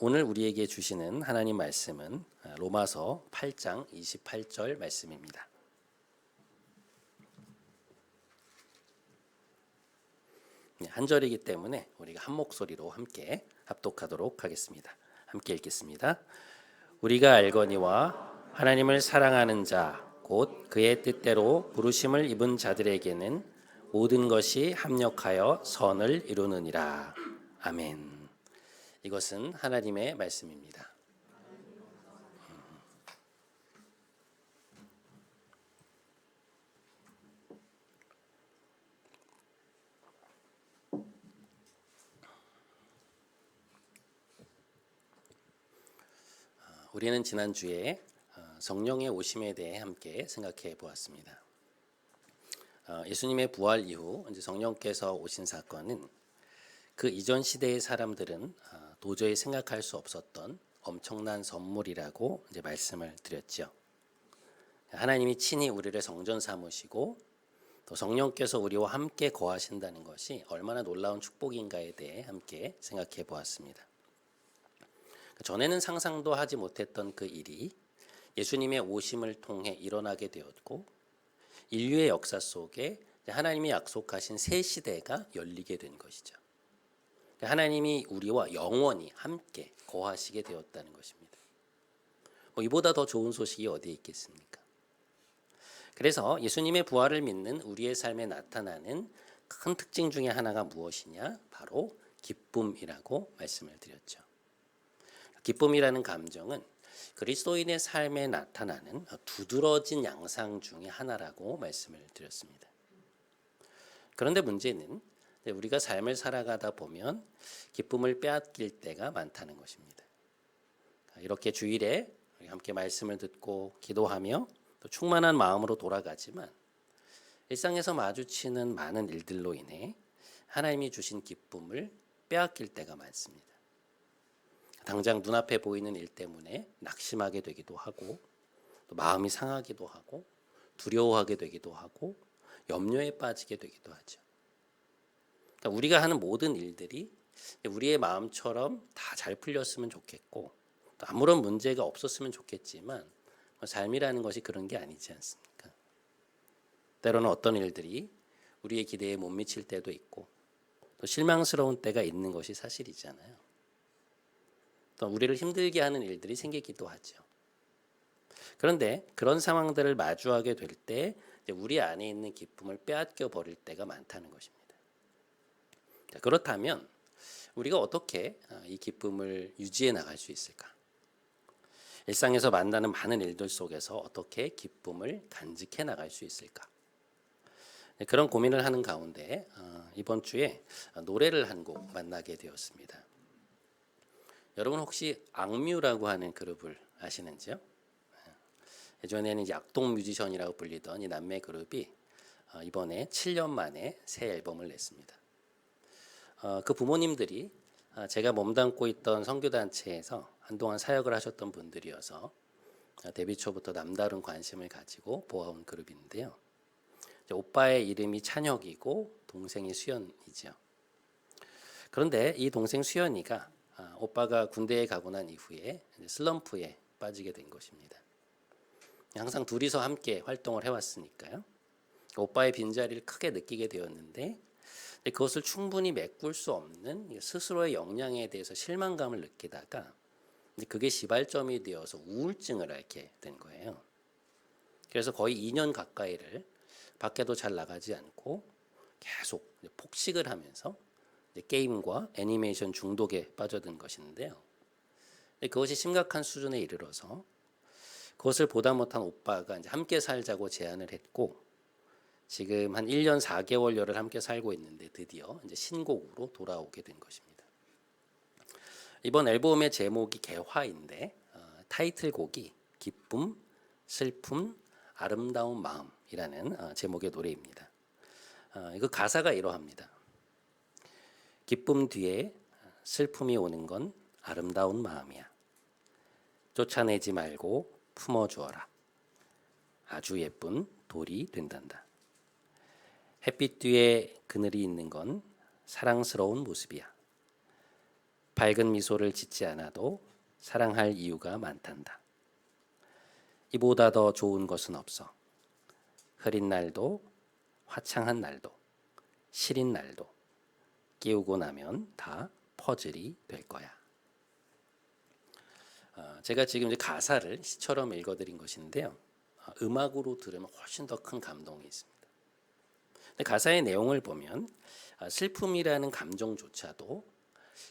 오늘 우리에게 주시는 하나님 말씀은 로마서 8장 28절 말씀입니다. 한 절이기 때문에 우리가 한 목소리로 함께 합독하도록 하겠습니다. 함께 읽겠습니다. 우리가 알거니와 하나님을 사랑하는 자 곧 그의 뜻대로 부르심을 입은 자들에게는 모든 것이 합력하여 선을 이루느니라. 아멘. 이것은 하나님의 말씀입니다. 우리는 지난주에 성령의 오심에 대해 함께 생각해 보았습니다. 예수님의 부활 이후 이제 성령께서 오신 사건은 그 이전 시대의 사람들은 도저히 생각할 수 없었던 엄청난 선물이라고 이제 말씀을 드렸죠. 하나님이 친히 우리를 성전 삼으시고 또 성령께서 우리와 함께 거하신다는 것이 얼마나 놀라운 축복인가에 대해 함께 생각해 보았습니다. 전에는 상상도 하지 못했던 그 일이 예수님의 오심을 통해 일어나게 되었고 인류의 역사 속에 하나님이 약속하신 새 시대가 열리게 된 것이죠. 하나님이 우리와 영원히 함께 거하시게 되었다는 것입니다. 이보다 더 좋은 소식이 어디에 있겠습니까? 그래서 예수님의 부활을 믿는 우리의 삶에 나타나는 큰 특징 중에 하나가 무엇이냐? 바로 기쁨이라고 말씀을 드렸죠. 기쁨이라는 감정은 그리스도인의 삶에 나타나는 두드러진 양상 중에 하나라고 말씀을 드렸습니다. 그런데 문제는 우리가 삶을 살아가다 보면 기쁨을 빼앗길 때가 많다는 것입니다. 이렇게 주일에 함께 말씀을 듣고 기도하며 또 충만한 마음으로 돌아가지만 일상에서 마주치는 많은 일들로 인해 하나님이 주신 기쁨을 빼앗길 때가 많습니다. 당장 눈앞에 보이는 일 때문에 낙심하게 되기도 하고 또 마음이 상하기도 하고 두려워하게 되기도 하고 염려에 빠지게 되기도 하죠. 그러니까 우리가 하는 모든 일들이 우리의 마음처럼 다 잘 풀렸으면 좋겠고 또 아무런 문제가 없었으면 좋겠지만 삶이라는 것이 그런 게 아니지 않습니까? 때로는 어떤 일들이 우리의 기대에 못 미칠 때도 있고 또 실망스러운 때가 있는 것이 사실이잖아요. 또 우리를 힘들게 하는 일들이 생기기도 하죠. 그런데 그런 상황들을 마주하게 될 때 우리 안에 있는 기쁨을 빼앗겨 버릴 때가 많다는 것입니다. 그렇다면 우리가 어떻게 이 기쁨을 유지해 나갈 수 있을까? 일상에서 만나는 많은 일들 속에서 어떻게 기쁨을 간직해 나갈 수 있을까? 그런 고민을 하는 가운데 이번 주에 노래를 한 곡 만나게 되었습니다. 여러분 혹시 악뮤라고 하는 그룹을 아시는지요? 예전에는 이제 악동 뮤지션이라고 불리던 이 남매 그룹이 이번에 7년 만에 새 앨범을 냈습니다. 그 부모님들이 제가 몸담고 있던 선교단체에서 한동안 사역을 하셨던 분들이어서 데뷔 초부터 남다른 관심을 가지고 보아온 그룹인데요. 오빠의 이름이 찬혁이고 동생이 수연이죠. 그런데 이 동생 수연이가 오빠가 군대에 가고 난 이후에 슬럼프에 빠지게 된 것입니다. 항상 둘이서 함께 활동을 해왔으니까요. 오빠의 빈자리를 크게 느끼게 되었는데 그것을 충분히 메꿀 수 없는 스스로의 역량에 대해서 실망감을 느끼다가 그게 시발점이 되어서 우울증을 앓게 된 거예요. 그래서 거의 2년 가까이를 밖에도 잘 나가지 않고 계속 폭식을 하면서 게임과 애니메이션 중독에 빠져든 것인데요. 그것이 심각한 수준에 이르러서 그것을 보다 못한 오빠가 이제 함께 살자고 제안을 했고 지금 한 1년 4개월여를 함께 살고 있는데 드디어 이제 신곡으로 돌아오게 된 것입니다. 이번 앨범의 제목이 개화인데 타이틀곡이 기쁨, 슬픔, 아름다운 마음이라는 제목의 노래입니다. 그 가사가 이러합니다. 기쁨 뒤에 슬픔이 오는 건 아름다운 마음이야. 쫓아내지 말고 품어주어라. 아주 예쁜 돌이 된단다. 햇빛 뒤에 그늘이 있는 건 사랑스러운 모습이야. 밝은 미소를 짓지 않아도 사랑할 이유가 많단다. 이보다 더 좋은 것은 없어. 흐린 날도 화창한 날도 시린 날도 끼우고 나면 다 퍼즐이 될 거야. 제가 지금 이제 가사를 시처럼 읽어드린 것인데요. 음악으로 들으면 훨씬 더 큰 감동이 있습니다. 근데 가사의 내용을 보면 슬픔이라는 감정조차도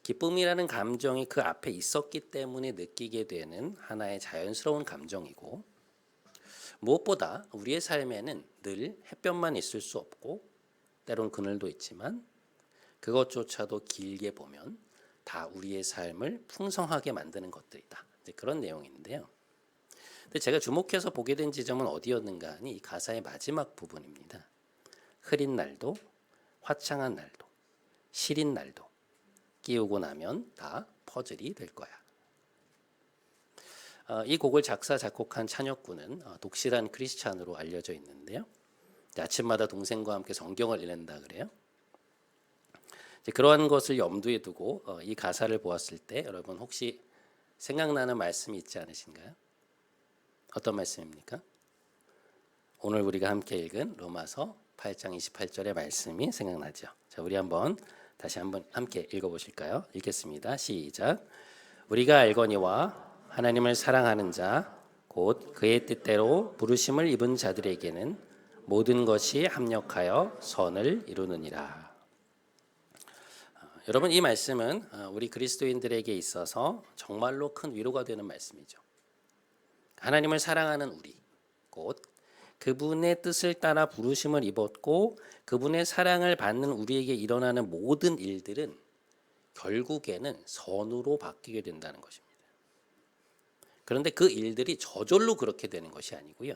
기쁨이라는 감정이 그 앞에 있었기 때문에 느끼게 되는 하나의 자연스러운 감정이고, 무엇보다 우리의 삶에는 늘 햇볕만 있을 수 없고 때론 그늘도 있지만 그것조차도 길게 보면 다 우리의 삶을 풍성하게 만드는 것들이다. 그런 내용인데요. 근데 제가 주목해서 보게 된 지점은 어디였는가 하니 이 가사의 마지막 부분입니다. 흐린 날도 화창한 날도 시린 날도 끼우고 나면 다 퍼즐이 될 거야. 이 곡을 작사 작곡한 찬혁군은 독실한 크리스찬으로 알려져 있는데요. 아침마다 동생과 함께 성경을 읽는다 그래요. 그러한 것을 염두에 두고 이 가사를 보았을 때 여러분 혹시 생각나는 말씀이 있지 않으신가요? 어떤 말씀입니까? 오늘 우리가 함께 읽은 로마서 8장 28절의 말씀이 생각나죠. 자, 우리 다시 한번 함께 읽어보실까요? 읽겠습니다. 시작. 우리가 알거니와 하나님을 사랑하는 자 곧 그의 뜻대로 부르심을 입은 자들에게는 모든 것이 합력하여 선을 이루느니라. 여러분, 이 말씀은 우리 그리스도인들에게 있어서 정말로 큰 위로가 되는 말씀이죠. 하나님을 사랑하는 우리, 곧 그분의 뜻을 따라 부르심을 입었고 그분의 사랑을 받는 우리에게 일어나는 모든 일들은 결국에는 선으로 바뀌게 된다는 것입니다. 그런데 그 일들이 저절로 그렇게 되는 것이 아니고요.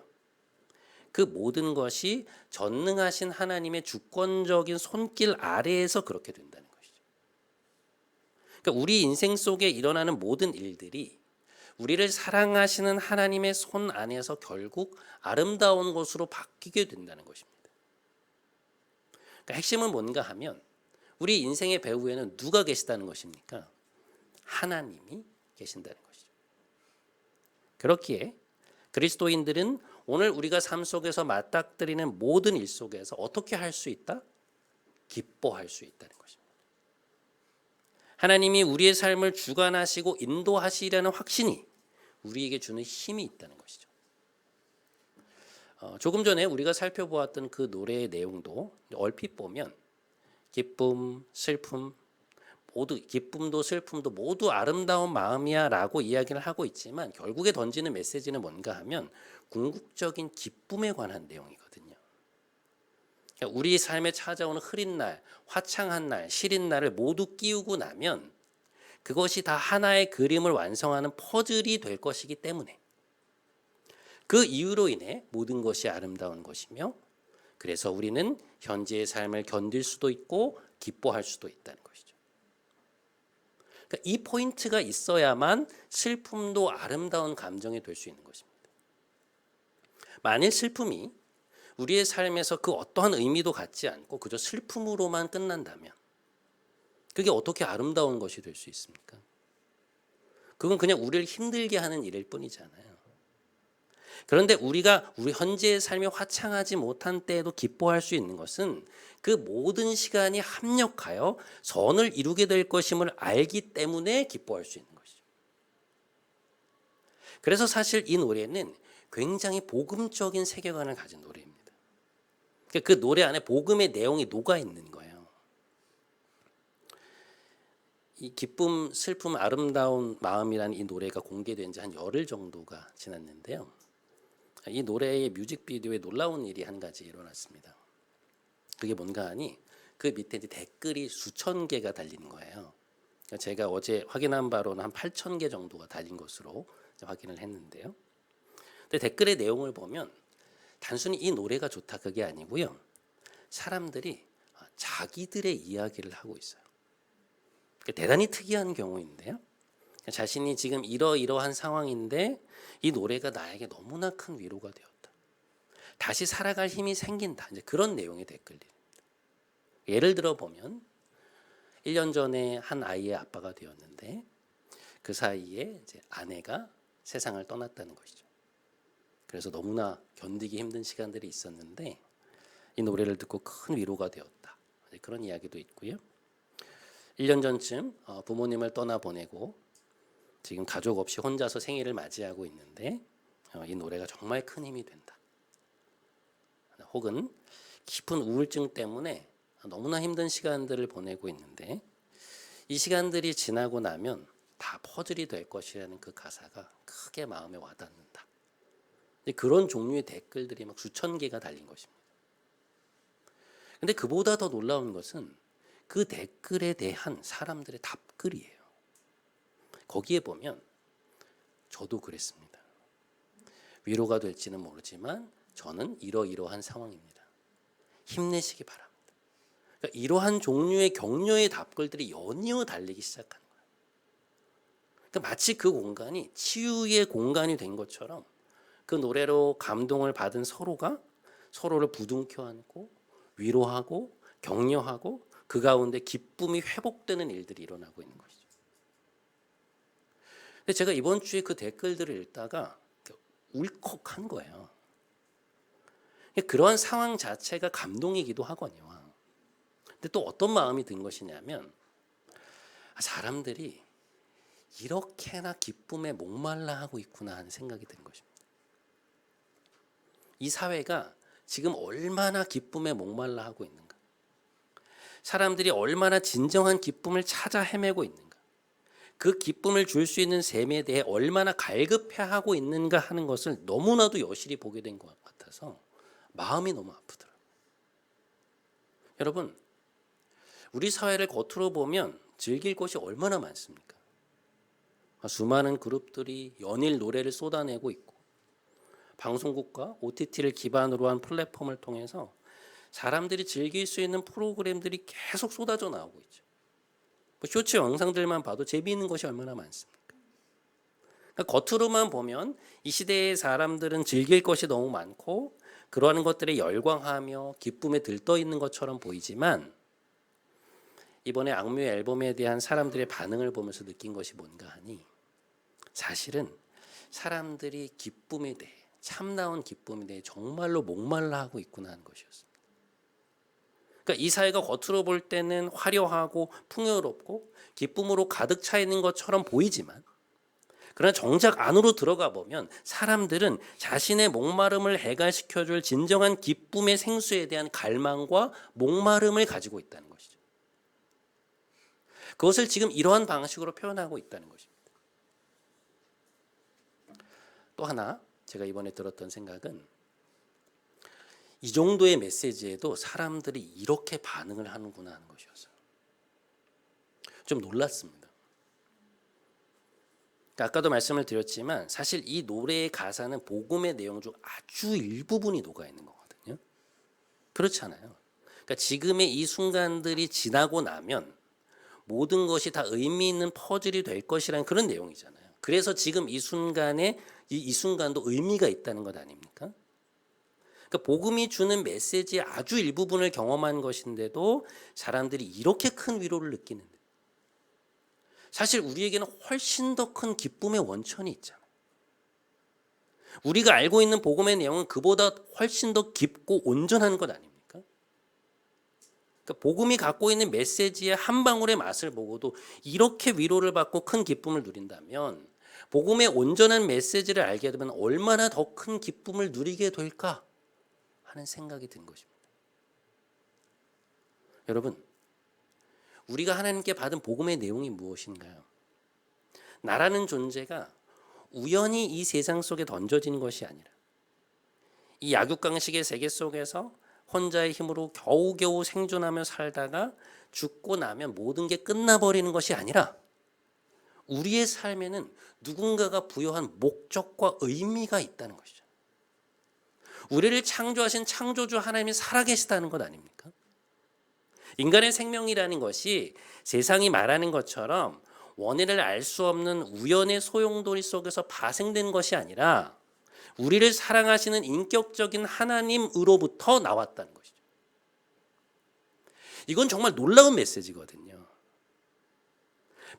그 모든 것이 전능하신 하나님의 주권적인 손길 아래에서 그렇게 된다는 것이죠. 그러니까 우리 인생 속에 일어나는 모든 일들이 우리를 사랑하시는 하나님의 손 안에서 결국 아름다운 것으로 바뀌게 된다는 것입니다. 그러니까 핵심은 뭔가 하면 우리 인생의 배후에는 누가 계시다는 것입니까? 하나님이 계신다는 것이죠. 그렇기에 그리스도인들은 오늘 우리가 삶 속에서 맞닥뜨리는 모든 일 속에서 어떻게 할 수 있다? 기뻐할 수 있다는 것입니다. 하나님이 우리의 삶을 주관하시고 인도하시려는 확신이 우리에게 주는 힘이 있다는 것이죠. 조금 전에 우리가 살펴보았던 그 노래의 내용도 얼핏 보면 기쁨, 슬픔, 모두 기쁨도 슬픔도 모두 아름다운 마음이야 라고 이야기를 하고 있지만 결국에 던지는 메시지는 뭔가 하면 궁극적인 기쁨에 관한 내용이거든요. 그러니까 우리 삶에 찾아오는 흐린 날, 화창한 날, 시린 날을 모두 끼우고 나면 그것이 다 하나의 그림을 완성하는 퍼즐이 될 것이기 때문에 그 이유로 인해 모든 것이 아름다운 것이며 그래서 우리는 현재의 삶을 견딜 수도 있고 기뻐할 수도 있다는 것이죠. 그러니까 이 포인트가 있어야만 슬픔도 아름다운 감정이 될 수 있는 것입니다. 만일 슬픔이 우리의 삶에서 그 어떠한 의미도 갖지 않고 그저 슬픔으로만 끝난다면 그게 어떻게 아름다운 것이 될 수 있습니까? 그건 그냥 우리를 힘들게 하는 일일 뿐이잖아요. 그런데 우리가 우리 현재의 삶이 화창하지 못한 때에도 기뻐할 수 있는 것은 그 모든 시간이 합력하여 선을 이루게 될 것임을 알기 때문에 기뻐할 수 있는 것이죠. 그래서 사실 이 노래는 굉장히 복음적인 세계관을 가진 노래입니다. 그 노래 안에 복음의 내용이 녹아 있는 거예요. 이 기쁨, 슬픔, 아름다운 마음이라는 이 노래가 공개된 지 한 열흘 정도가 지났는데요. 이 노래의 뮤직비디오에 놀라운 일이 한 가지 일어났습니다. 그게 뭔가 하니 그 밑에 이제 댓글이 수천 개가 달리는 거예요. 제가 어제 확인한 바로는 한 8천 개 정도가 달린 것으로 확인을 했는데요. 근데 댓글의 내용을 보면 단순히 이 노래가 좋다 그게 아니고요. 사람들이 자기들의 이야기를 하고 있어요. 대단히 특이한 경우인데요. 자신이 지금 이러이러한 상황인데 이 노래가 나에게 너무나 큰 위로가 되었다. 다시 살아갈 힘이 생긴다. 이제 그런 내용의 댓글입니다. 예를 들어 보면 1년 전에 한 아이의 아빠가 되었는데 그 사이에 이제 아내가 세상을 떠났다는 것이죠. 그래서 너무나 견디기 힘든 시간들이 있었는데 이 노래를 듣고 큰 위로가 되었다. 그런 이야기도 있고요. 1년 전쯤 부모님을 떠나보내고 지금 가족 없이 혼자서 생일을 맞이하고 있는데 이 노래가 정말 큰 힘이 된다. 혹은 깊은 우울증 때문에 너무나 힘든 시간들을 보내고 있는데 이 시간들이 지나고 나면 다 퍼즐이 될 것이라는 그 가사가 크게 마음에 와닿는다. 그런 종류의 댓글들이 막 수천 개가 달린 것입니다. 근데 그보다 더 놀라운 것은 그 댓글에 대한 사람들의 답글이에요. 거기에 보면 저도 그랬습니다. 위로가 될지는 모르지만 저는 이러이러한 상황입니다. 힘내시기 바랍니다. 그러니까 이러한 종류의 격려의 답글들이 연이어 달리기 시작한 거예요. 그러니까 마치 그 공간이 치유의 공간이 된 것처럼 그 노래로 감동을 받은 서로가 서로를 부둥켜 안고 위로하고 격려하고 그 가운데 기쁨이 회복되는 일들이 일어나고 있는 것이죠. 근데 제가 이번 주에 그 댓글들을 읽다가 울컥한 거예요. 그러한 상황 자체가 감동이기도 하거든요. 근데 또 어떤 마음이 든 것이냐면 사람들이 이렇게나 기쁨에 목말라 하고 있구나 하는 생각이 든 것입니다. 이 사회가 지금 얼마나 기쁨에 목말라 하고 있는가? 사람들이 얼마나 진정한 기쁨을 찾아 헤매고 있는가? 그 기쁨을 줄 수 있는 셈에 대해 얼마나 갈급해하고 있는가 하는 것을 너무나도 여실히 보게 된 것 같아서 마음이 너무 아프더라고요. 여러분, 우리 사회를 겉으로 보면 즐길 것이 얼마나 많습니까? 수많은 그룹들이 연일 노래를 쏟아내고 있고 방송국과 OTT를 기반으로 한 플랫폼을 통해서 사람들이 즐길 수 있는 프로그램들이 계속 쏟아져 나오고 있죠. 쇼츠 영상들만 봐도 재미있는 것이 얼마나 많습니까? 그러니까 겉으로만 보면 이 시대의 사람들은 즐길 것이 너무 많고 그러한 것들에 열광하며 기쁨에 들떠 있는 것처럼 보이지만 이번에 악뮤의 앨범에 대한 사람들의 반응을 보면서 느낀 것이 뭔가 하니 사실은 사람들이 기쁨에 대해 참나온 기쁨에 대해 정말로 목말라 하고 있구나 하는 것이었습니다. 그러니까 이 사회가 겉으로 볼 때는 화려하고 풍요롭고 기쁨으로 가득 차 있는 것처럼 보이지만 그러나 정작 안으로 들어가 보면 사람들은 자신의 목마름을 해결시켜줄 진정한 기쁨의 생수에 대한 갈망과 목마름을 가지고 있다는 것이죠. 그것을 지금 이러한 방식으로 표현하고 있다는 것입니다. 또 하나 제가 이번에 들었던 생각은 이 정도의 메시지에도 사람들이 이렇게 반응을 하는구나 하는 것이었어요. 좀 놀랐습니다. 아까도 말씀을 드렸지만 사실 이 노래의 가사는 복음의 내용 중 아주 일부분이 녹아 있는 거거든요. 그렇지 않아요. 그러니까 지금의 이 순간들이 지나고 나면 모든 것이 다 의미 있는 퍼즐이 될 것이라는 그런 내용이잖아요. 그래서 지금 이 순간에 이 순간도 의미가 있다는 것 아닙니까? 그러니까 복음이 주는 메시지의 아주 일부분을 경험한 것인데도 사람들이 이렇게 큰 위로를 느끼는데 사실 우리에게는 훨씬 더 큰 기쁨의 원천이 있잖아요. 우리가 알고 있는 복음의 내용은 그보다 훨씬 더 깊고 온전한 것 아닙니까? 그러니까 복음이 갖고 있는 메시지의 한 방울의 맛을 보고도 이렇게 위로를 받고 큰 기쁨을 누린다면 복음의 온전한 메시지를 알게 되면 얼마나 더 큰 기쁨을 누리게 될까 하는 생각이 든 것입니다. 여러분, 우리가 하나님께 받은 복음의 내용이 무엇인가요? 나라는 존재가 우연히 이 세상 속에 던져진 것이 아니라 이 약육강식의 세계 속에서 혼자의 힘으로 겨우겨우 생존하며 살다가 죽고 나면 모든 게 끝나버리는 것이 아니라 우리의 삶에는 누군가가 부여한 목적과 의미가 있다는 것이죠. 우리를 창조하신 창조주 하나님이 살아계시다는 것 아닙니까? 인간의 생명이라는 것이 세상이 말하는 것처럼 원인을 알 수 없는 우연의 소용돌이 속에서 파생된 것이 아니라 우리를 사랑하시는 인격적인 하나님으로부터 나왔다는 것이죠. 이건 정말 놀라운 메시지거든요.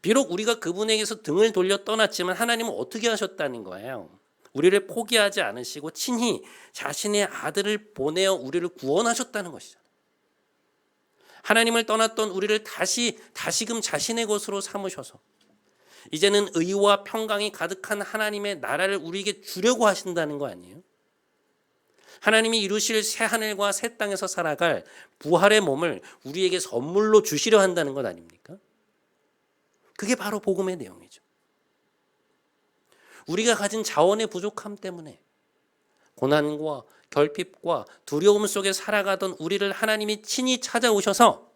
비록 우리가 그분에게서 등을 돌려 떠났지만 하나님은 어떻게 하셨다는 거예요? 우리를 포기하지 않으시고 친히 자신의 아들을 보내어 우리를 구원하셨다는 것이죠. 하나님을 떠났던 우리를 다시금 자신의 것으로 삼으셔서 이제는 의와 평강이 가득한 하나님의 나라를 우리에게 주려고 하신다는 거 아니에요? 하나님이 이루실 새 하늘과 새 땅에서 살아갈 부활의 몸을 우리에게 선물로 주시려 한다는 것 아닙니까? 그게 바로 복음의 내용이죠. 우리가 가진 자원의 부족함 때문에 고난과 결핍과 두려움 속에 살아가던 우리를 하나님이 친히 찾아오셔서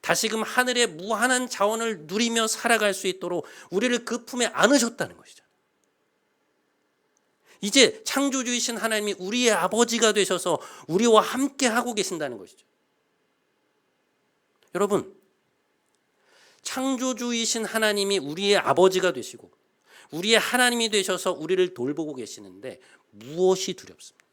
다시금 하늘의 무한한 자원을 누리며 살아갈 수 있도록 우리를 그 품에 안으셨다는 것이죠. 이제 창조주이신 하나님이 우리의 아버지가 되셔서 우리와 함께 하고 계신다는 것이죠. 여러분, 창조주이신 하나님이 우리의 아버지가 되시고 우리의 하나님이 되셔서 우리를 돌보고 계시는데 무엇이 두렵습니까?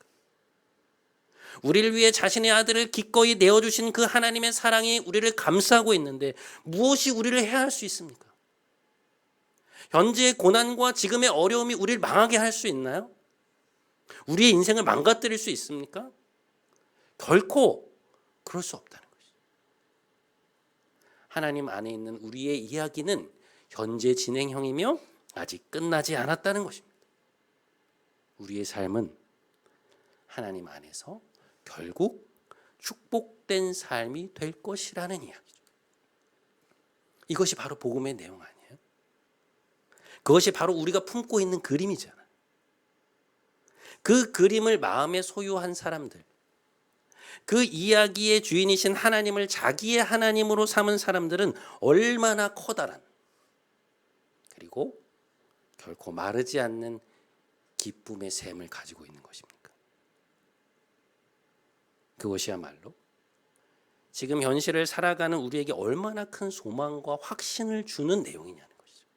우리를 위해 자신의 아들을 기꺼이 내어주신 그 하나님의 사랑이 우리를 감싸고 있는데 무엇이 우리를 해할 수 있습니까? 현재의 고난과 지금의 어려움이 우리를 망하게 할 수 있나요? 우리의 인생을 망가뜨릴 수 있습니까? 결코 그럴 수 없다는 것이죠. 하나님 안에 있는 우리의 이야기는 현재 진행형이며 아직 끝나지 않았다는 것입니다. 우리의 삶은 하나님 안에서 결국 축복된 삶이 될 것이라는 이야기죠. 이것이 바로 복음의 내용 아니에요? 그것이 바로 우리가 품고 있는 그림이잖아요. 그 그림을 마음에 소유한 사람들, 그 이야기의 주인이신 하나님을 자기의 하나님으로 삼은 사람들은 얼마나 커다란, 그리고 결코 마르지 않는 기쁨의 샘을 가지고 있는 것입니까? 그것이야말로 지금 현실을 살아가는 우리에게 얼마나 큰 소망과 확신을 주는 내용이냐는 것이죠.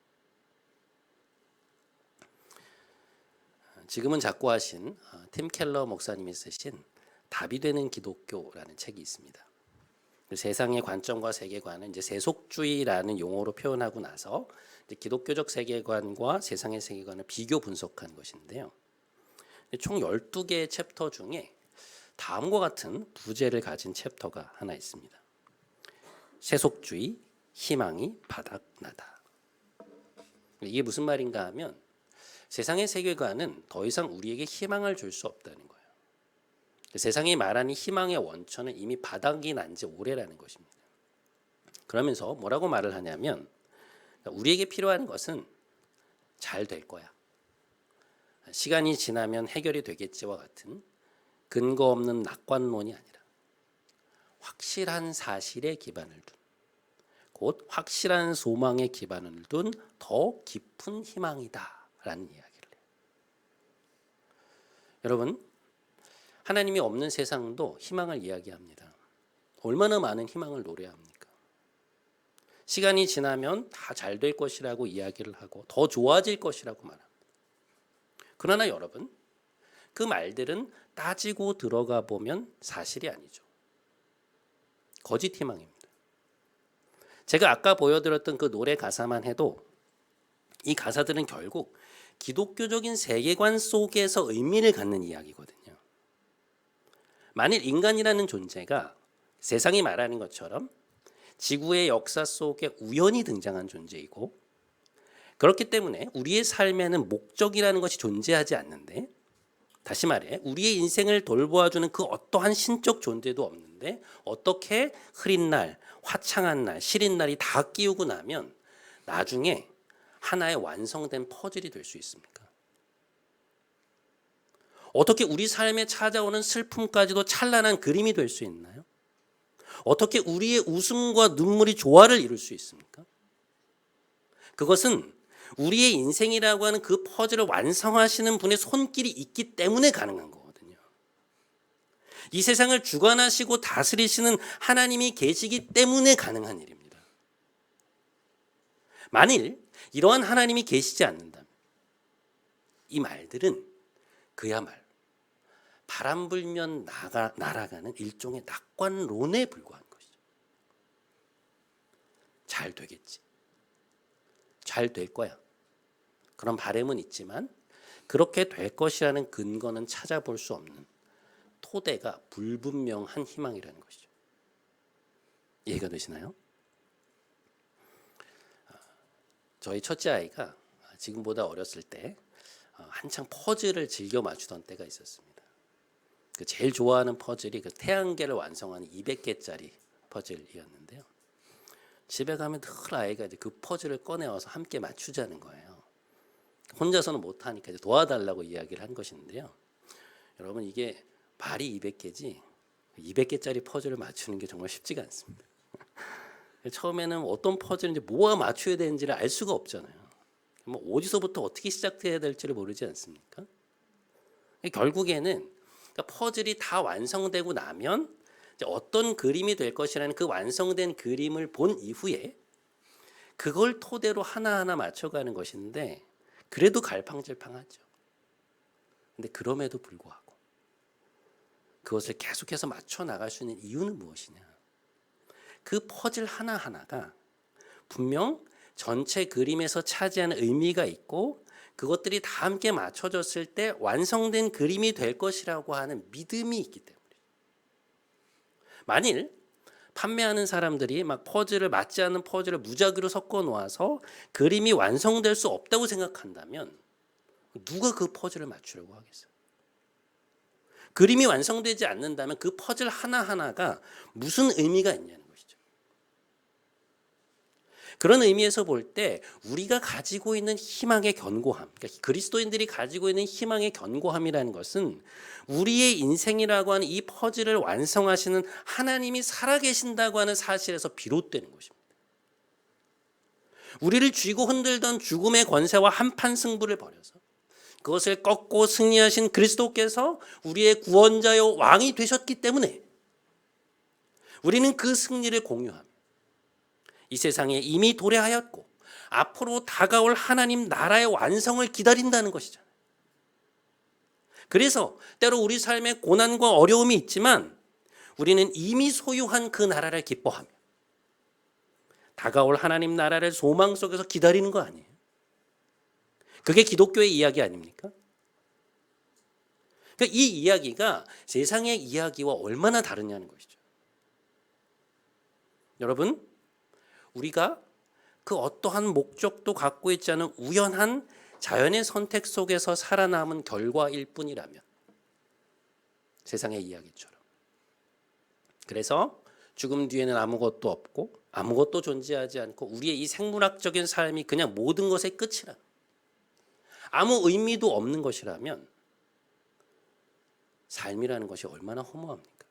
지금은 작고하신 팀 켈러 목사님이 쓰신 답이 되는 기독교라는 책이 있습니다. 세상의 관점과 세계관은 이제 세속주의라는 용어로 표현하고 나서 기독교적 세계관과 세상의 세계관을 비교 분석한 것인데요. 총 12개의 챕터 중에 다음과 같은 부제를 가진 챕터가 하나 있습니다. 세속주의, 희망이 바닥나다. 이게 무슨 말인가 하면 세상의 세계관은 더 이상 우리에게 희망을 줄 수 없다는 거예요. 세상이 말하는 희망의 원천은 이미 바닥이 난 지 오래라는 것입니다. 그러면서 뭐라고 말을 하냐면 우리에게 필요한 것은 잘 될 거야, 시간이 지나면 해결이 되겠지와 같은 근거 없는 낙관론이 아니라 확실한 사실에 기반을 둔, 곧 확실한 소망에 기반을 둔 더 깊은 희망이다라는 이야기를 해요. 여러분, 하나님이 없는 세상도 희망을 이야기합니다. 얼마나 많은 희망을 노래합니까? 시간이 지나면 다 잘 될 것이라고 이야기를 하고 더 좋아질 것이라고 말합니다. 그러나 여러분, 그 말들은 따지고 들어가 보면 사실이 아니죠. 거짓 희망입니다. 제가 아까 보여드렸던 그 노래 가사만 해도 이 가사들은 결국 기독교적인 세계관 속에서 의미를 갖는 이야기거든요. 만일 인간이라는 존재가 세상이 말하는 것처럼 지구의 역사 속에 우연히 등장한 존재이고, 그렇기 때문에 우리의 삶에는 목적이라는 것이 존재하지 않는데, 다시 말해 우리의 인생을 돌보아주는 그 어떠한 신적 존재도 없는데 어떻게 흐린 날, 화창한 날, 시린 날이 다 끼우고 나면 나중에 하나의 완성된 퍼즐이 될 수 있습니까? 어떻게 우리 삶에 찾아오는 슬픔까지도 찬란한 그림이 될 수 있나요? 어떻게 우리의 웃음과 눈물이 조화를 이룰 수 있습니까? 그것은 우리의 인생이라고 하는 그 퍼즐을 완성하시는 분의 손길이 있기 때문에 가능한 거거든요. 이 세상을 주관하시고 다스리시는 하나님이 계시기 때문에 가능한 일입니다. 만일 이러한 하나님이 계시지 않는다면 이 말들은 그야말로 바람 불면 날아가는 일종의 낙관론에 불과한 것이죠. 잘 되겠지, 잘 될 거야. 그런 바람은 있지만 그렇게 될 것이라는 근거는 찾아볼 수 없는 토대가 불분명한 희망이라는 것이죠. 이해가 되시나요? 저희 첫째 아이가 지금보다 어렸을 때 한창 퍼즐을 즐겨 맞추던 때가 있었습니다. 제일 좋아하는 퍼즐이 그 태양계를 완성하는 200개짜리 퍼즐이었는데요. 집에 가면 늘 아이가 이제 그 퍼즐을 꺼내와서 함께 맞추자는 거예요. 혼자서는 못하니까 이제 도와달라고 이야기를 한 것인데요. 여러분 이게 말이 200개지 200개짜리 퍼즐을 맞추는 게 정말 쉽지가 않습니다. 처음에는 어떤 퍼즐인지 뭐가 맞춰야 되는지를 알 수가 없잖아요. 뭐 어디서부터 어떻게 시작해야 될지를 모르지 않습니까? 결국에는 퍼즐이 다 완성되고 나면 어떤 그림이 될 것이라는 그 완성된 그림을 본 이후에 그걸 토대로 하나하나 맞춰가는 것인데 그래도 갈팡질팡하죠. 근데 그럼에도 불구하고 그것을 계속해서 맞춰 나갈 수 있는 이유는 무엇이냐? 그 퍼즐 하나하나가 분명 전체 그림에서 차지하는 의미가 있고 그것들이 다 함께 맞춰졌을 때 완성된 그림이 될 것이라고 하는 믿음이 있기 때문이에요. 만일 판매하는 사람들이 막 퍼즐을 맞지 않는 퍼즐을 무작위로 섞어 놓아서 그림이 완성될 수 없다고 생각한다면 누가 그 퍼즐을 맞추려고 하겠어요? 그림이 완성되지 않는다면 그 퍼즐 하나하나가 무슨 의미가 있냐는 것이죠. 그런 의미에서 볼 때 우리가 가지고 있는 희망의 견고함, 그러니까 그리스도인들이 가지고 있는 희망의 견고함이라는 것은 우리의 인생이라고 하는 이 퍼즐을 완성하시는 하나님이 살아계신다고 하는 사실에서 비롯되는 것입니다. 우리를 쥐고 흔들던 죽음의 권세와 한판 승부를 벌여서 그것을 꺾고 승리하신 그리스도께서 우리의 구원자요 왕이 되셨기 때문에 우리는 그 승리를 공유하며 이 세상에 이미 도래하였고 앞으로 다가올 하나님 나라의 완성을 기다린다는 것이잖아요. 그래서 때로 우리 삶에 고난과 어려움이 있지만 우리는 이미 소유한 그 나라를 기뻐하며 다가올 하나님 나라를 소망 속에서 기다리는 거 아니에요? 그게 기독교의 이야기 아닙니까? 그러니까 이 이야기가 세상의 이야기와 얼마나 다르냐는 것이죠. 여러분, 우리가 그 어떠한 목적도 갖고 있지 않은 우연한 자연의 선택 속에서 살아남은 결과일 뿐이라면 세상의 이야기처럼. 그래서 죽음 뒤에는 아무것도 없고 아무것도 존재하지 않고 우리의 이 생물학적인 삶이 그냥 모든 것의 끝이라 아무 의미도 없는 것이라면 삶이라는 것이 얼마나 허무합니까?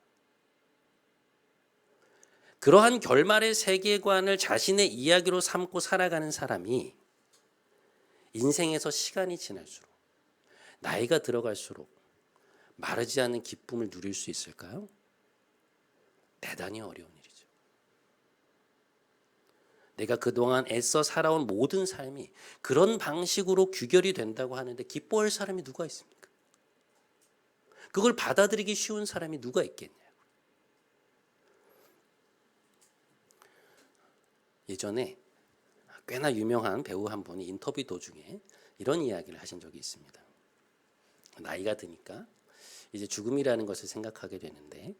그러한 결말의 세계관을 자신의 이야기로 삼고 살아가는 사람이 인생에서 시간이 지날수록 나이가 들어갈수록 마르지 않는 기쁨을 누릴 수 있을까요? 대단히 어려운 일이죠. 내가 그동안 애써 살아온 모든 삶이 그런 방식으로 규결이 된다고 하는데 기뻐할 사람이 누가 있습니까? 그걸 받아들이기 쉬운 사람이 누가 있겠냐고. 예전에 꽤나 유명한 배우 한 분이 인터뷰 도중에 이런 이야기를 하신 적이 있습니다. 나이가 드니까 이제 죽음이라는 것을 생각하게 되는데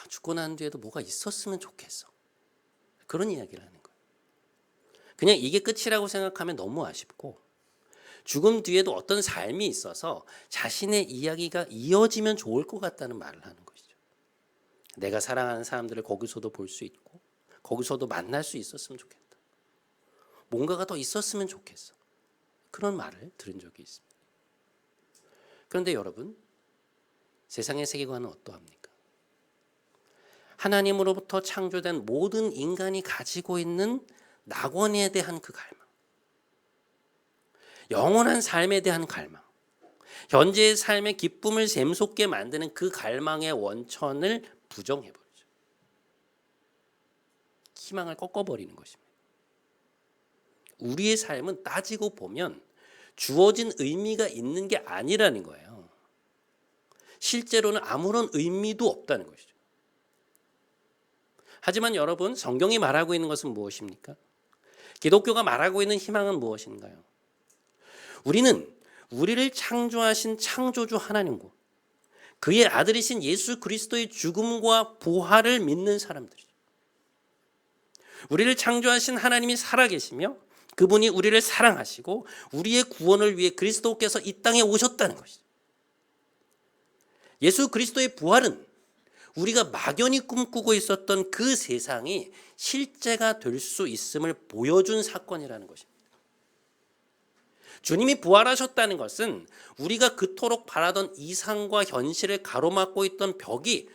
죽고 난 뒤에도 뭐가 있었으면 좋겠어. 그런 이야기를 하는 거예요. 그냥 이게 끝이라고 생각하면 너무 아쉽고 죽음 뒤에도 어떤 삶이 있어서 자신의 이야기가 이어지면 좋을 것 같다는 말을 하는 것이죠. 내가 사랑하는 사람들을 거기서도 볼 수 있고 거기서도 만날 수 있었으면 좋겠다. 뭔가가 더 있었으면 좋겠어. 그런 말을 들은 적이 있습니다. 그런데 여러분, 세상의 세계관은 어떠합니까? 하나님으로부터 창조된 모든 인간이 가지고 있는 낙원에 대한 그 갈망, 영원한 삶에 대한 갈망, 현재의 삶의 기쁨을 샘솟게 만드는 그 갈망의 원천을 부정해버리죠. 희망을 꺾어버리는 것입니다. 우리의 삶은 따지고 보면 주어진 의미가 있는 게 아니라는 거예요. 실제로는 아무런 의미도 없다는 것이죠. 하지만 여러분, 성경이 말하고 있는 것은 무엇입니까? 기독교가 말하고 있는 희망은 무엇인가요? 우리는 우리를 창조하신 창조주 하나님과 그의 아들이신 예수 그리스도의 죽음과 부활을 믿는 사람들이죠. 우리를 창조하신 하나님이 살아계시며 그분이 우리를 사랑하시고 우리의 구원을 위해 그리스도께서 이 땅에 오셨다는 것이죠. 예수 그리스도의 부활은 우리가 막연히 꿈꾸고 있었던 그 세상이 실제가 될 수 있음을 보여준 사건이라는 것입니다. 주님이 부활하셨다는 것은 우리가 그토록 바라던 이상과 현실을 가로막고 있던 벽이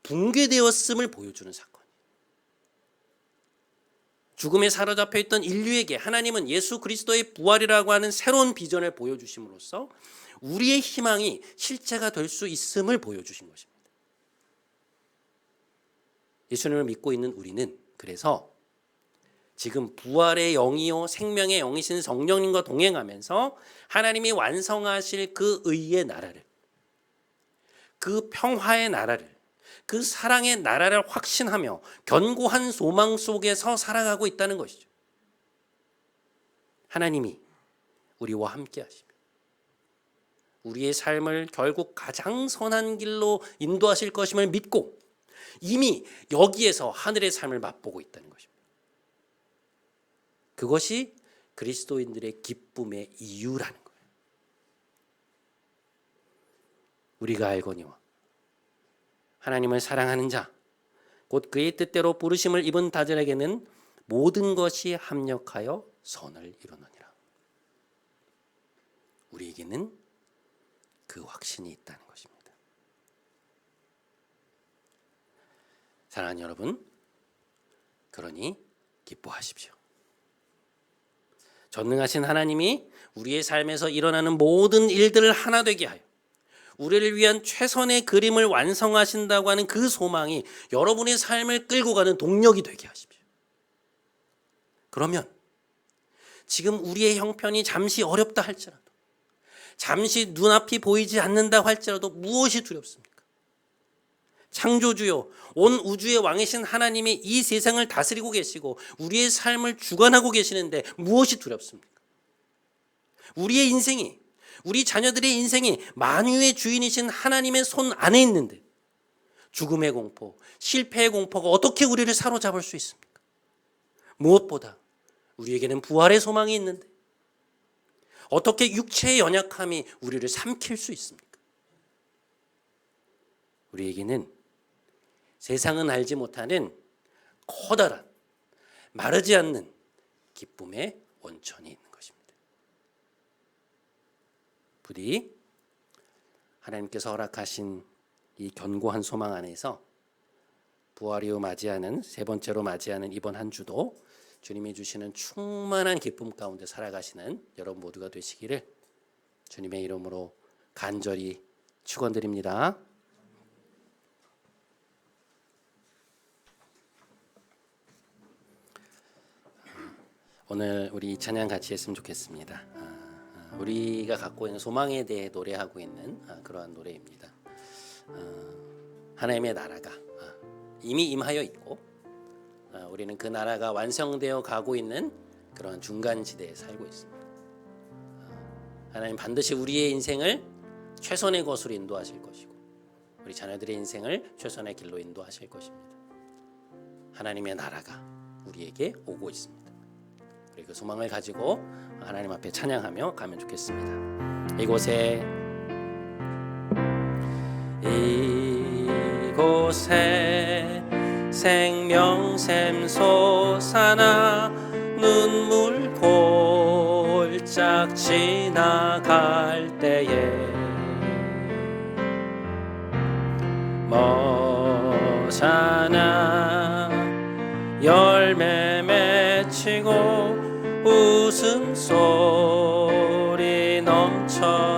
붕괴되었음을 보여주는 사건이에요. 죽음에 사로잡혀 있던 인류에게 하나님은 예수 그리스도의 부활이라고 하는 새로운 비전을 보여주심으로써 우리의 희망이 실제가 될 수 있음을 보여주신 것입니다. 예수님을 믿고 있는 우리는 그래서 지금 부활의 영이요 생명의 영이신 성령님과 동행하면서 하나님이 완성하실 그 의의 나라를, 그 평화의 나라를, 그 사랑의 나라를 확신하며 견고한 소망 속에서 살아가고 있다는 것이죠. 하나님이 우리와 함께 하시며 우리의 삶을 결국 가장 선한 길로 인도하실 것임을 믿고 이미 여기에서 하늘의 삶을 맛보고 있다는 것입니다. 그것이 그리스도인들의 기쁨의 이유라는 거예요. 우리가 알거니와 하나님을 사랑하는 자, 곧 그의 뜻대로 부르심을 입은 자들에게는 모든 것이 합력하여 선을 이루느니라. 우리에게는 그 확신이 있다는 것입니다. 사랑하는 여러분, 그러니 기뻐하십시오. 전능하신 하나님이 우리의 삶에서 일어나는 모든 일들을 하나 되게 하여 우리를 위한 최선의 그림을 완성하신다고 하는 그 소망이 여러분의 삶을 끌고 가는 동력이 되게 하십시오. 그러면 지금 우리의 형편이 잠시 어렵다 할지라도, 잠시 눈앞이 보이지 않는다 할지라도 무엇이 두렵습니까? 창조주요 온 우주의 왕이신 하나님이 이 세상을 다스리고 계시고 우리의 삶을 주관하고 계시는데 무엇이 두렵습니까? 우리의 인생이, 우리 자녀들의 인생이 만유의 주인이신 하나님의 손 안에 있는데 죽음의 공포, 실패의 공포가 어떻게 우리를 사로잡을 수 있습니까? 무엇보다 우리에게는 부활의 소망이 있는데 어떻게 육체의 연약함이 우리를 삼킬 수 있습니까? 우리에게는 세상은 알지 못하는 커다란 마르지 않는 기쁨의 원천이 있는 것입니다. 부디 하나님께서 허락하신 이 견고한 소망 안에서 부활 이후 맞이하는 세 번째로 맞이하는 이번 한 주도 주님이 주시는 충만한 기쁨 가운데 살아가시는 여러분 모두가 되시기를 주님의 이름으로 간절히 축원드립니다. 오늘 우리 찬양 같이 했으면 좋겠습니다. 우리가 갖고 있는 소망에 대해 노래하고 있는 그러한 노래입니다. 하나님의 나라가 이미 임하여 있고 우리는 그 나라가 완성되어 가고 있는 그런 중간지대에 살고 있습니다. 하나님 반드시 우리의 인생을 최선의 것으로 인도하실 것이고 우리 자녀들의 인생을 최선의 길로 인도하실 것입니다. 하나님의 나라가 우리에게 오고 있습니다. 우리 그 소망을 가지고 하나님 앞에 찬양하며 가면 좋겠습니다. 이곳에 생명샘 솟아나 눈물 골짝 지나갈 때에 머잖아 열매 맺히고 웃음소리 넘쳐나리라.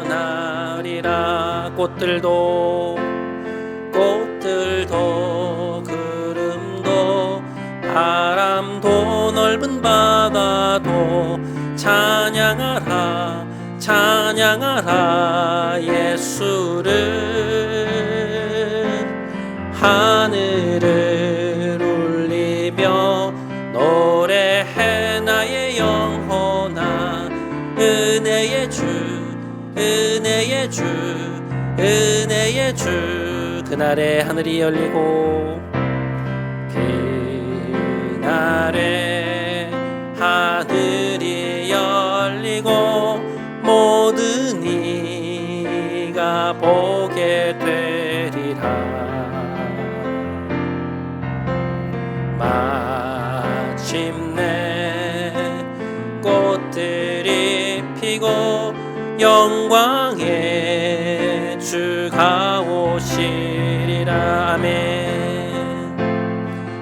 꽃들도 구름도 바람도 넓은 바다도 찬양하라 찬양하라 예수를. 하늘을 울리며 노래해 나의 은혜의 주, 은혜의 주, 은혜의 주. 그날에 하늘이 열리고 그날에 하늘이 열리고 모든 이가 보게 되리라. 마침내 꽃들이 피고 영광의 주가 오시리라. 아멘.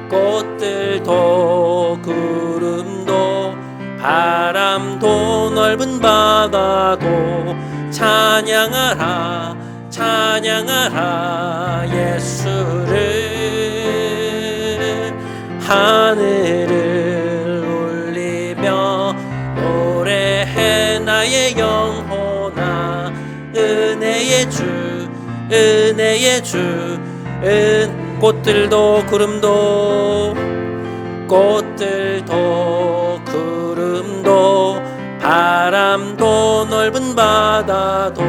꽃들도 구름도 바람도 넓은 바다도 찬양하라 찬양하라 예수를. 하늘을 울리며 노래해 나의 영혼아. 은혜의 주, 은혜의 주, 꽃들도 구름도 꽃들도 구름도 바람도 넓은 바다도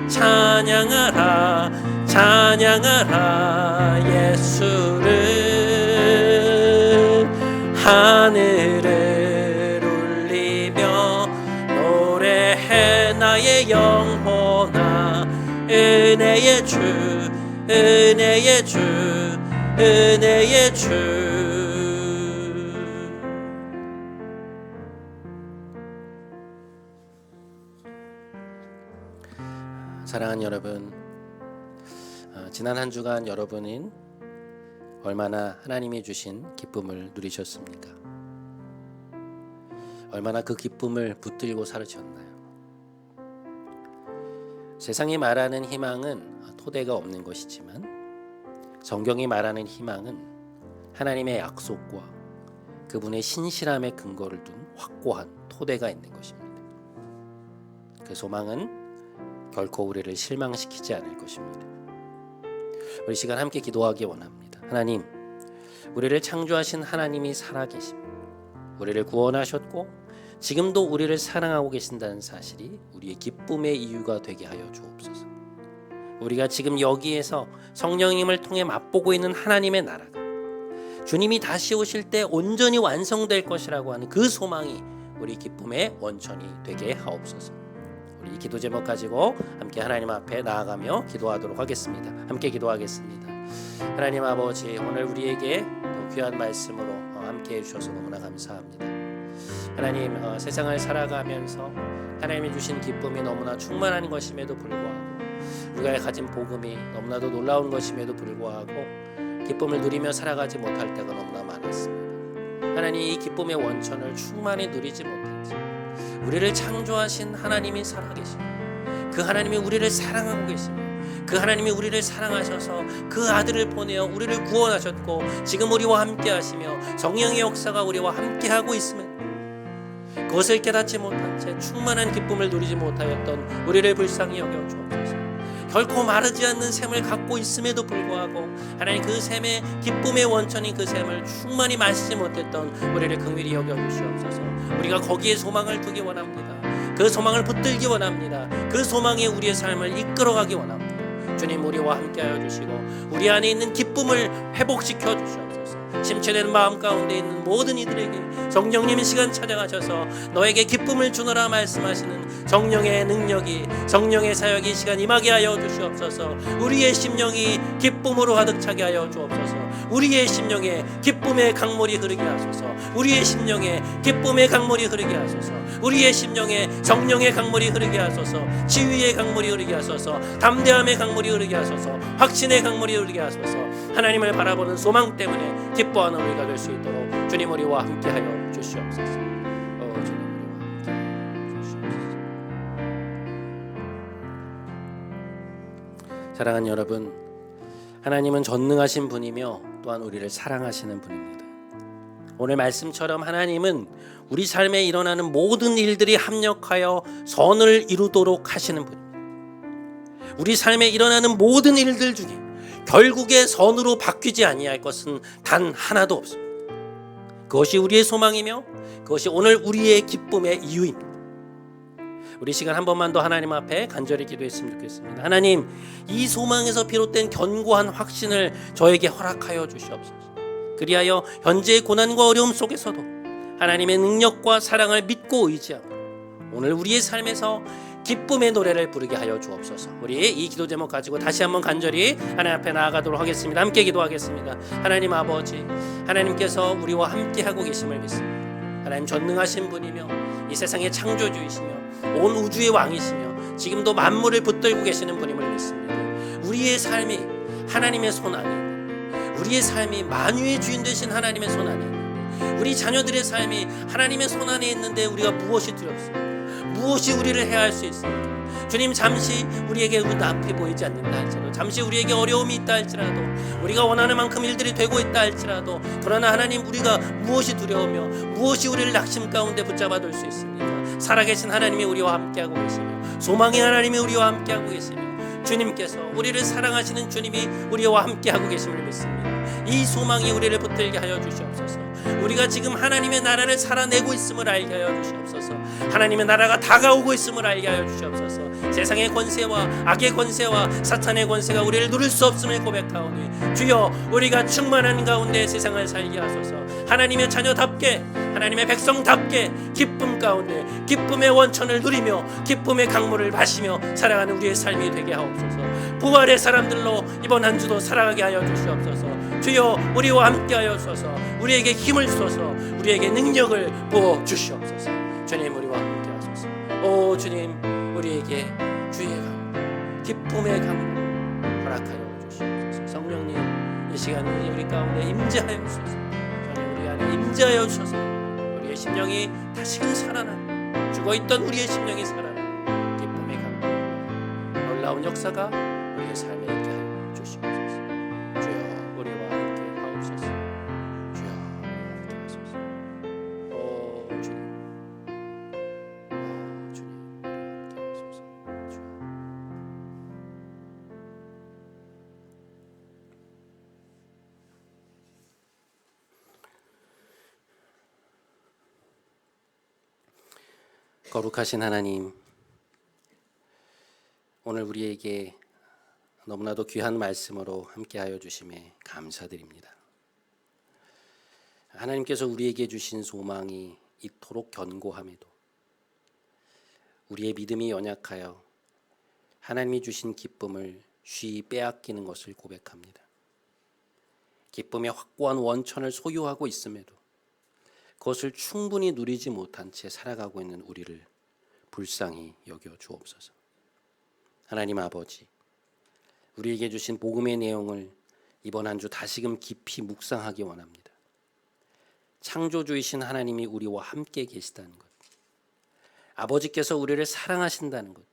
찬양하라 찬양하라 예수를. 하늘을 울리며 노래해 나의 영혼아. 은혜의 주, 은혜의 주, 은혜의 주. 사랑하는 여러분, 지난 한 주간 여러분은 얼마나 하나님이 주신 기쁨을 누리셨습니까? 얼마나 그 기쁨을 붙들고 살으셨나요? 세상이 말하는 희망은 토대가 없는 것이지만 성경이 말하는 희망은 하나님의 약속과 그분의 신실함의 근거를 둔 확고한 토대가 있는 것입니다. 그 소망은 결코 우리를 실망시키지 않을 것입니다. 우리 시간 함께 기도하기 원합니다. 하나님, 우리를 창조하신 하나님이 살아계십니다. 우리를 구원하셨고 지금도 우리를 사랑하고 계신다는 사실이 우리의 기쁨의 이유가 되게 하여 주옵소서. 우리가 지금 여기에서 성령님을 통해 맛보고 있는 하나님의 나라가 주님이 다시 오실 때 온전히 완성될 것이라고 하는 그 소망이 우리 기쁨의 원천이 되게 하옵소서. 우리 이 기도 제목 가지고 함께 하나님 앞에 나아가며 기도하도록 하겠습니다. 함께 기도하겠습니다. 하나님 아버지, 오늘 우리에게 또 귀한 말씀으로 함께 해주셔서 너무나 감사합니다. 하나님, 세상을 살아가면서 하나님이 주신 기쁨이 너무나 충만한 것임에도 불구하고 우리가 가진 복음이 너무나도 놀라운 것임에도 불구하고 기쁨을 누리며 살아가지 못할 때가 너무나 많았습니다. 하나님, 이 기쁨의 원천을 충만히 누리지 못했지. 우리를 창조하신 하나님이 살아계시고 그 하나님이 우리를 사랑하고 계시며 그 하나님이 우리를 사랑하셔서 그 아들을 보내어 우리를 구원하셨고 지금 우리와 함께 하시며 성령의 역사가 우리와 함께 하고 있음에 그것을 깨닫지 못한 채 충만한 기쁨을 누리지 못하였던 우리를 불쌍히 여겨 주옵소서. 결코 마르지 않는 샘을 갖고 있음에도 불구하고 하나님, 그 샘의 기쁨의 원천인 그 샘을 충만히 마시지 못했던 우리를 긍휼히 여겨 주시옵소서. 우리가 거기에 소망을 두기 원합니다. 그 소망을 붙들기 원합니다. 그 소망에 우리의 삶을 이끌어가기 원합니다. 주님, 우리와 함께하여 주시고 우리 안에 있는 기쁨을 회복시켜 주시옵소서. 심취된 마음 가운데 있는 모든 이들에게 성령님의 시간 찾아가셔서 너에게 기쁨을 주노라 말씀하시는 성령의 능력이, 성령의 사역이 시간 임하게 하여 주시옵소서. 우리의 심령이 기쁨으로 가득 차게 하여 주옵소서. 우리의 심령에 기쁨의 강물이 흐르게 하소서. 우리의 심령에 기쁨의 강물이 흐르게 하소서. 우리의 심령에 성령의 강물이 흐르게 하소서. 지위의 강물이 흐르게 하소서. 담대함의 강물이 흐르게 하소서. 확신의 강물이 흐르게 하소서. 하나님을 바라보는 소망 때문에 기뻐하는 우리가 될 수 있도록 주님, 우리와 함께하여 주시옵소서. 주님, 우리와 함께하여 주시옵소서. 사랑하는 여러분, 하나님은 전능하신 분이며 또한 우리를 사랑하시는 분입니다. 오늘 말씀처럼 하나님은 우리 삶에 일어나는 모든 일들이 합력하여 선을 이루도록 하시는 분입니다. 우리 삶에 일어나는 모든 일들 중에 결국에 선으로 바뀌지 아니할 것은 단 하나도 없습니다. 그것이 우리의 소망이며 그것이 오늘 우리의 기쁨의 이유입니다. 우리 시간 한 번만 더 하나님 앞에 간절히 기도했으면 좋겠습니다. 하나님, 이 소망에서 비롯된 견고한 확신을 저에게 허락하여 주시옵소서. 그리하여 현재의 고난과 어려움 속에서도 하나님의 능력과 사랑을 믿고 의지하고 오늘 우리의 삶에서 기쁨의 노래를 부르게 하여 주옵소서. 우리 이 기도 제목 가지고 다시 한번 간절히 하나님 앞에 나아가도록 하겠습니다. 함께 기도하겠습니다. 하나님 아버지, 하나님께서 우리와 함께 하고 계심을 믿습니다. 하나님 전능하신 분이며 이 세상의 창조주이시며 온 우주의 왕이시며 지금도 만물을 붙들고 계시는 분임을 믿습니다. 우리의 삶이 하나님의 손 안에 있는데, 우리의 삶이 만유의 주인 되신 하나님의 손 안에 있는데, 우리 자녀들의 삶이 하나님의 손 안에 있는데 우리가 무엇이 두렵습니까? 무엇이 우리를 해할 수 있습니까? 주님, 잠시 우리에게 눈앞이 보이지 않는다 할지라도, 잠시 우리에게 어려움이 있다 할지라도, 우리가 원하는 만큼 일들이 되고 있다 할지라도, 그러나 하나님, 우리가 무엇이 두려우며 무엇이 우리를 낙심 가운데 붙잡아둘 수 있습니까? 살아계신 하나님이 우리와 함께하고 계시며 소망의 하나님이 우리와 함께하고 계시며 주님께서, 우리를 사랑하시는 주님이 우리와 함께하고 계심을 믿습니다. 이 소망이 우리를 붙들게 하여 주시옵소서. 우리가 지금 하나님의 나라를 살아내고 있음을 알게 하여 주시옵소서. 하나님의 나라가 다가오고 있음을 알게 하여 주시옵소서. 세상의 권세와 악의 권세와 사탄의 권세가 우리를 누릴 수 없음을 고백하오니 주여, 우리가 충만한 가운데 세상을 살게 하소서. 하나님의 자녀답게, 하나님의 백성답게 기쁨 가운데 기쁨의 원천을 누리며 기쁨의 강물을 마시며 살아가는 우리의 삶이 되게 하옵소서. 부활의 사람들로 이번 한 주도 살아가게 하여 주시옵소서. 주여, 우리와 함께 하여 주소서. 우리에게 힘을 주소서. 우리에게 능력을 부어 주시옵소서. 주님, 우리와 함께 하소서. 오 주님, 우리에게 주의 강물, 기쁨의 강물 허락하여 주시옵소서. 성령님, 이 시간에 우리 가운데 임재하여 주소서. 주님, 우리 안에 임재하여 주소서. 우리의 심령이 다시금 살아나, 죽어있던 우리의 심령이 살아나 기쁨의 강물, 놀라운 역사가 우리의 삶에 있게 하여 주시옵소서. 주여, 우리와 함께 하옵소서. 주여, 우리와 함께 하소서. 오 주님, 오 주님, 우리와 함께 하소서. 주여. 거룩하신 하나님, 오늘 우리에게 너무나도 귀한 말씀으로 함께하여 주심에 감사드립니다. 하나님께서 우리에게 주신 소망이 이토록 견고함에도 우리의 믿음이 연약하여 하나님이 주신 기쁨을 쉬이 빼앗기는 것을 고백합니다. 기쁨의 확고한 원천을 소유하고 있음에도 그것을 충분히 누리지 못한 채 살아가고 있는 우리를 불쌍히 여겨 주옵소서. 하나님 아버지, 우리에게 주신 복음의 내용을 이번 한 주 다시금 깊이 묵상하기 원합니다. 창조주이신 하나님이 우리와 함께 계시다는 것, 아버지께서 우리를 사랑하신다는 것,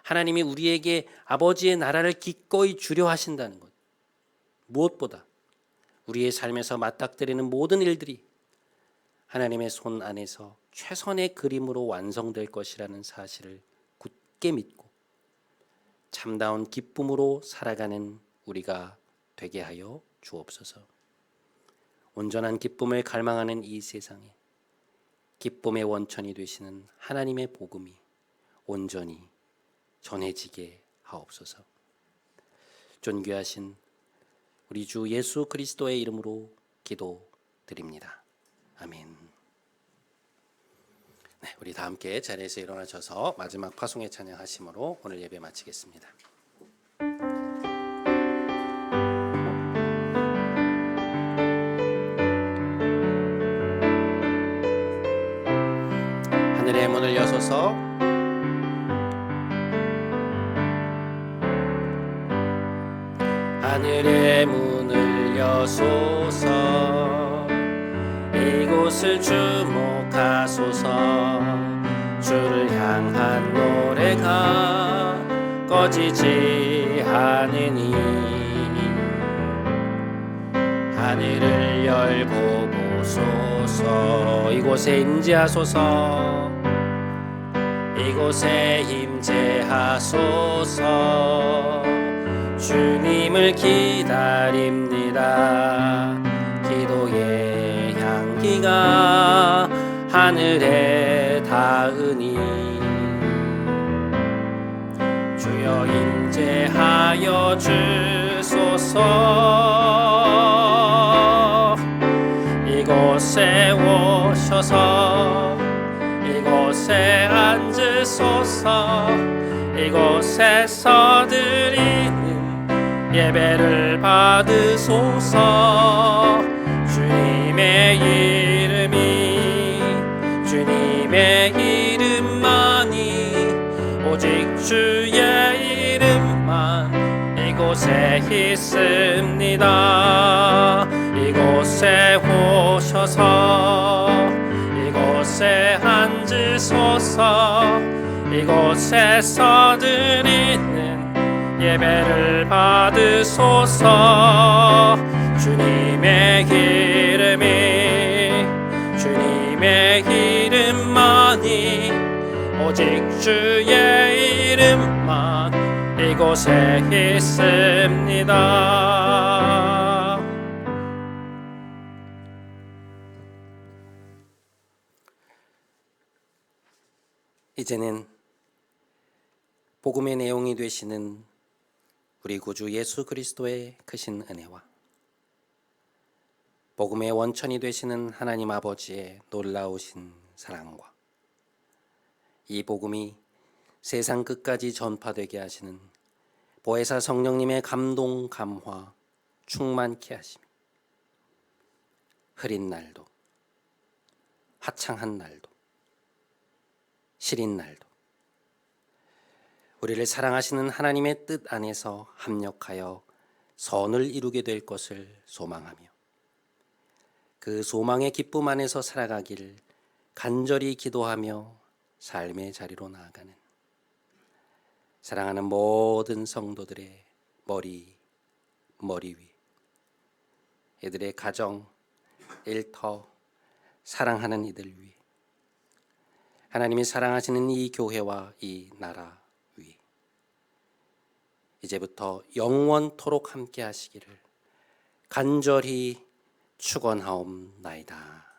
하나님이 우리에게 아버지의 나라를 기꺼이 주려 하신다는 것, 무엇보다 우리의 삶에서 맞닥뜨리는 모든 일들이 하나님의 손 안에서 최선의 그림으로 완성될 것이라는 사실을 굳게 믿고 참다운 기쁨으로 살아가는 우리가 되게 하여 주옵소서. 온전한 기쁨을 갈망하는 이 세상에 기쁨의 원천이 되시는 하나님의 복음이 온전히 전해지게 하옵소서. 존귀하신 우리 주 예수 그리스도의 이름으로 기도드립니다. 아멘. 네, 우리 다 함께 자리에서 일어나셔서 마지막 파송의 찬양하심으로 오늘 예배 마치겠습니다. 하늘의 문을 여소서, 하늘의 문을 여소서, 이곳을 주목하소서. 주를 향한 노래가 꺼지지 않으니 하늘을 열보소서. 이곳에 임재하소서. 이곳에 임재하소서. 주님을 기다립니다. 기도의 향기가 하늘에 닿으니 주여 임재하여 주소서. 이곳에 오셔서 이곳에 앉으소서. 이곳에서 드리는 예배를 받으소서. 주님의 이름이 주님의 이름만이 오직 주의 이름만 이곳에 있습니다. 이곳에 오셔서 이곳에 앉으소서. 이곳에서 드리는 예배를 받으소서. 주님의 이름이 주님의 이름만이 오직 주의 이름만 이곳에 있습니다. 이제는 복음의 내용이 되시는 우리 구주 예수 그리스도의 크신 은혜와 복음의 원천이 되시는 하나님 아버지의 놀라우신 사랑과 이 복음이 세상 끝까지 전파되게 하시는 보혜사 성령님의 감동, 감화, 충만케 하심이 흐린 날도 화창한 날도 시린 날도 우리를 사랑하시는 하나님의 뜻 안에서 합력하여 선을 이루게 될 것을 소망하며 그 소망의 기쁨 안에서 살아가길 간절히 기도하며 삶의 자리로 나아가는 사랑하는 모든 성도들의 머리 위 이들의 가정, 일터, 사랑하는 이들 위해 하나님이 사랑하시는 이 교회와 이 나라 위에 이제부터 영원토록 함께 하시기를 간절히 축원하옵나이다.